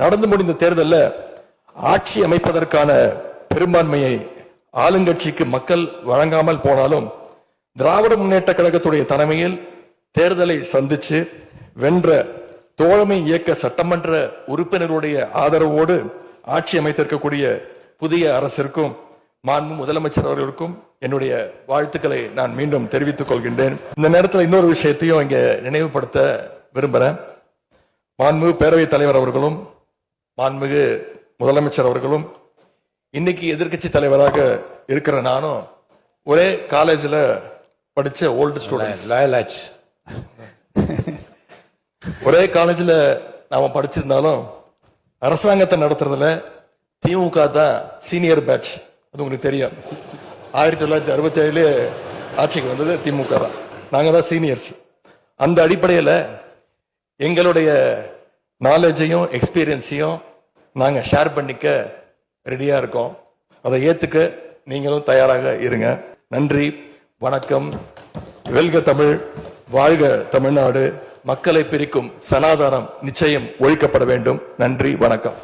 நடந்து முடிந்த தேர்தலில் ஆட்சி அமைப்பதற்கான பெரும்பான்மையை ஆளுங்கட்சிக்கு மக்கள் வழங்காமல் போனாலும் திராவிட முன்னேற்ற கழகத்துடைய தலைமையில் தேர்தலை சந்திச்சு வென்ற தோழமை இயக்க சட்டமன்ற உறுப்பினருடைய ஆதரவோடு ஆட்சி அமைத்திருக்கக்கூடிய புதிய அரசிற்கும் மாண்பு முதலமைச்சர் அவர்களுக்கும் என்னுடைய வாழ்த்துக்களை நான் மீண்டும் தெரிவித்துக் கொள்கின்றேன். இந்த நேரத்தில் இன்னொரு விஷயத்தையும் இங்க நினைவுபடுத்த விரும்புகிறேன். மாண்புமிகு பேரவைத் தலைவர் அவர்களும் மாண்புமிகு முதலமைச்சர் அவர்களும் இன்னைக்கு எதிர்கட்சி தலைவராக இருக்கிற நானும் ஒரே காலேஜில் படிச்ச ஓல்டு ஸ்டூடெண்ட். ஒரே காலேஜில் நாம படிச்சிருந்தாலும் அரசாங்கத்தை நடத்துறதுல திமுக தான் சீனியர் பேட்ச். அது உங்களுக்கு தெரியும். 1967 ஆட்சிக்கு வந்தது திமுக தான். நாங்க தான் சீனியர்ஸ். அந்த அடிப்படையில் எங்களுடைய நாலேஜையும் எக்ஸ்பீரியன்ஸையும் நாங்க ஷேர் பண்ணிக்க ரெடியா இருக்கோம். அதை ஏத்துக்க நீங்களும் தயாராக இருங்க. நன்றி, வணக்கம். வெல்க தமிழ், வாழ்க தமிழ்நாடு. மக்களை பிரிக்கும் சனாதானம் நிச்சயம் ஒழிக்கப்பட வேண்டும். நன்றி, வணக்கம்.